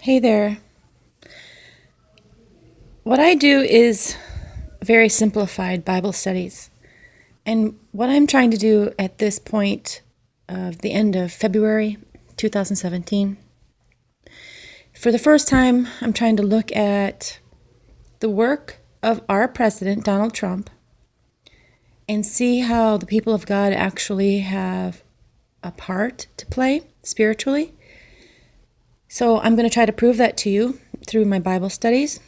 Hey there. What I do is very simplified Bible studies. And what I'm trying to do at this point of the end of February 2017, for the first time, I'm trying to look at the work of our president, Donald Trump, and see how the people of God actually have a part to play spiritually. So I'm going to try to prove that to you through my Bible studies.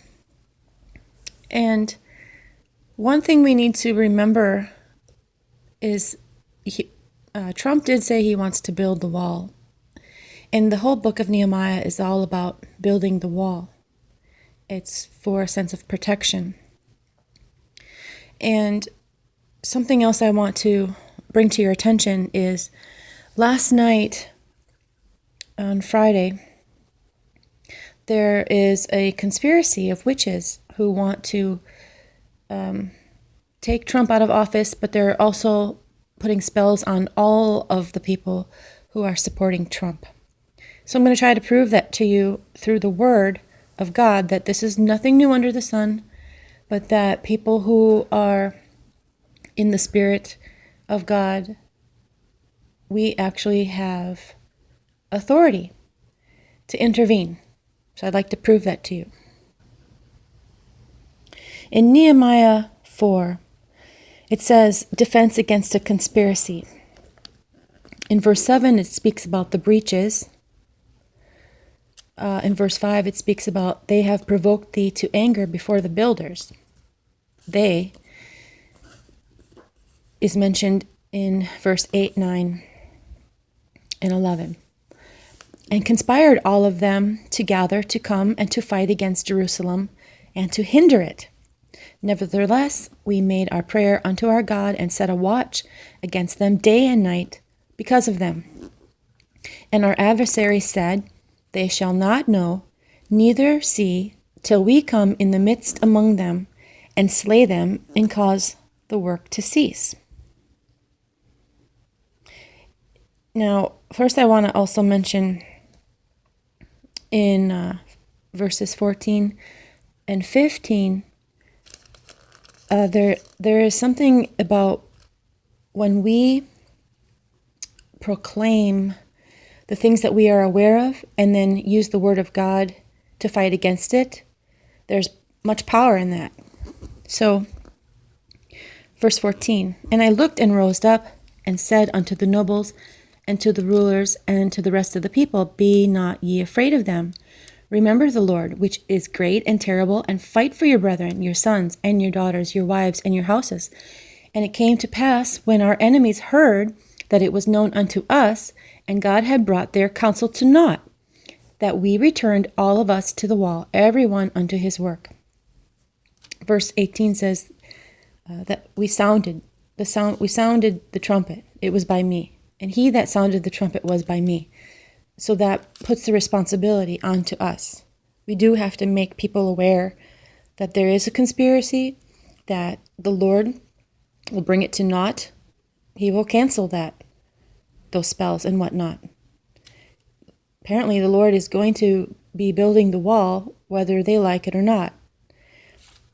And one thing we need to remember is Trump did say he wants to build the wall. And the whole book of Nehemiah is all about building the wall. It's for a sense of protection. And something else I want to bring to your attention is last night on Friday, there is a conspiracy of witches who want to take Trump out of office, but they're also putting spells on all of the people who are supporting Trump. So I'm going to try to prove that to you through the word of God, that this is nothing new under the sun, but that people who are in the Spirit of God, we actually have authority to intervene. So I'd like to prove that to you. In Nehemiah 4, it says, defense against a conspiracy. In verse 7, it speaks about the breaches. In verse 5, it speaks about they have provoked thee to anger before the builders. They is mentioned in verse 8, 9, and 11. And conspired all of them together to come and to fight against Jerusalem and to hinder it. Nevertheless, we made our prayer unto our God and set a watch against them day and night because of them. And our adversaries said, they shall not know, neither see, till we come in the midst among them and slay them and cause the work to cease. Now, first I want to also mention in verses 14 and 15, there is something about when we proclaim the things that we are aware of and then use the word of God to fight against it, there's much power in that. So, verse 14, and I looked and rose up and said unto the nobles and to the rulers and to the rest of the people, be not ye afraid of them. Remember the Lord, which is great and terrible, and fight for your brethren, your sons and your daughters, your wives and your houses. And it came to pass, when our enemies heard that it was known unto us, and God had brought their counsel to naught, that we returned all of us to the wall, every one unto his work. Verse 18 says that we sounded the trumpet. It was by me, and he that sounded the trumpet was by me. So that puts the responsibility onto us. We do have to make people aware that there is a conspiracy, that the Lord will bring it to naught. He will cancel those spells and whatnot. Apparently the Lord is going to be building the wall, whether they like it or not.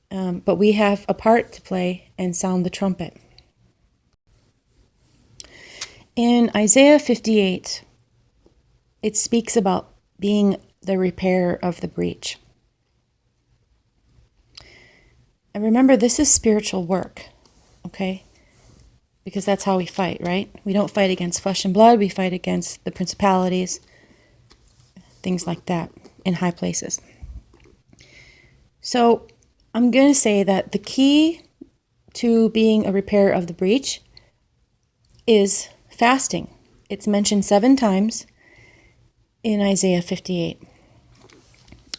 But we have a part to play and sound the trumpet. In Isaiah 58, it speaks about being the repairer of the breach. And remember, this is spiritual work, okay? Because that's how we fight, right? We don't fight against flesh and blood. We fight against the principalities, things like that, in high places. So I'm going to say that the key to being a repairer of the breach is fasting. It's mentioned 7 times in Isaiah 58.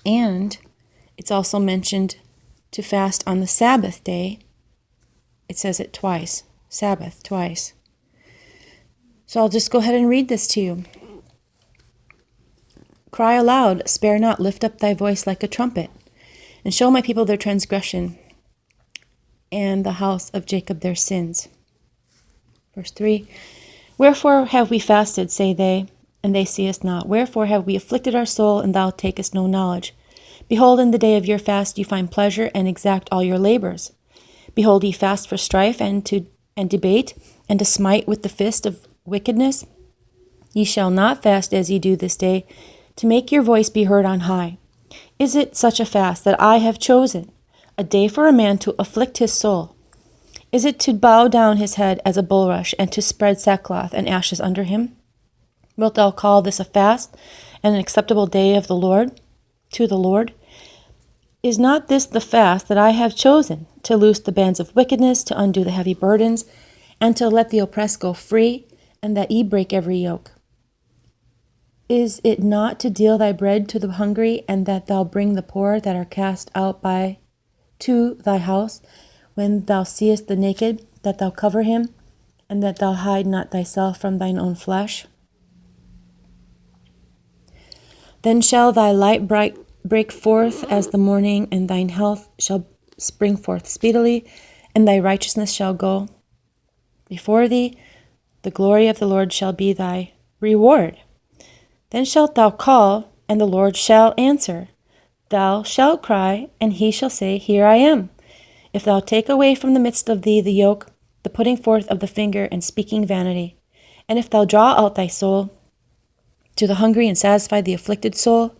And it's also mentioned to fast on the Sabbath day. It says it twice. Sabbath, twice. So I'll just go ahead and read this to you. Cry aloud, spare not, lift up thy voice like a trumpet, and show my people their transgression, and the house of Jacob their sins. Verse 3, wherefore have we fasted, say they, and they see us not. Wherefore have we afflicted our soul, and thou takest no knowledge? Behold, in the day of your fast you find pleasure, and exact all your labors. Behold, ye fast for strife, and debate, and to smite with the fist of wickedness. Ye shall not fast as ye do this day, to make your voice be heard on high. Is it such a fast that I have chosen, a day for a man to afflict his soul? Is it to bow down his head as a bulrush, and to spread sackcloth and ashes under him? Wilt thou call this a fast, and an acceptable day of the Lord, to the Lord? Is not this the fast that I have chosen, to loose the bands of wickedness, to undo the heavy burdens, and to let the oppressed go free, and that ye break every yoke? Is it not to deal thy bread to the hungry, and that thou bring the poor that are cast out to thy house? When thou seest the naked, that thou cover him, and that thou hide not thyself from thine own flesh? Then shall thy light break forth as the morning, and thine health shall spring forth speedily, and thy righteousness shall go before thee. The glory of the Lord shall be thy reward. Then shalt thou call, and the Lord shall answer. Thou shalt cry, and he shall say, Here I am. If thou take away from the midst of thee the yoke, the putting forth of the finger, and speaking vanity, and if thou draw out thy soul to the hungry, and satisfy the afflicted soul,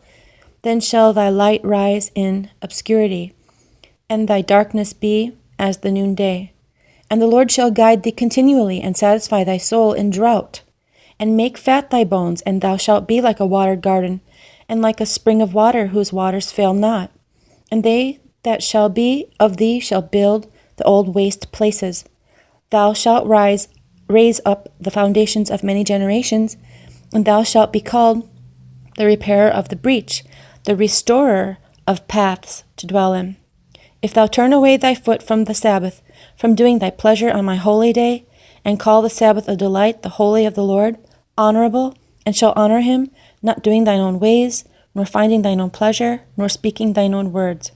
then shall thy light rise in obscurity, and thy darkness be as the noonday. And the Lord shall guide thee continually, and satisfy thy soul in drought, and make fat thy bones, and thou shalt be like a watered garden, and like a spring of water whose waters fail not. And they that shall be of thee shall build the old waste places. Thou shalt raise up the foundations of many generations, and thou shalt be called the repairer of the breach, the restorer of paths to dwell in. If thou turn away thy foot from the Sabbath, from doing thy pleasure on my holy day, and call the Sabbath a delight, the holy of the Lord, honorable, and shall honor him, not doing thine own ways, nor finding thine own pleasure, nor speaking thine own words,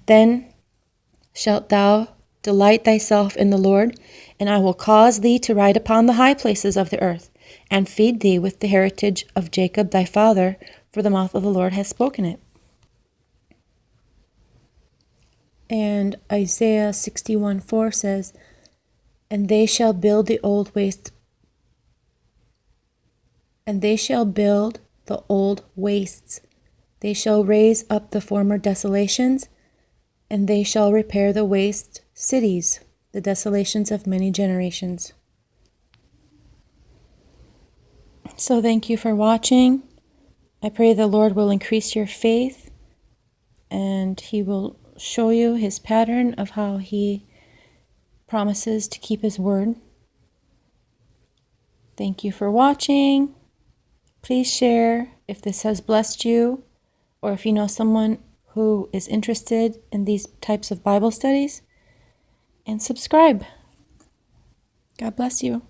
then shalt thou delight thyself in the Lord, and I will cause thee to ride upon the high places of the earth, and feed thee with the heritage of Jacob thy father, for the mouth of the Lord has spoken it. And Isaiah 61:4 says, And they shall build the old wastes, they shall raise up the former desolations, and they shall repair the waste cities, the desolations of many generations. So thank you for watching. I pray the Lord will increase your faith, and he will show you his pattern of how he promises to keep his word. Thank you for watching. Please share if this has blessed you, or if you know someone who is interested in these types of Bible studies, and subscribe. God bless you.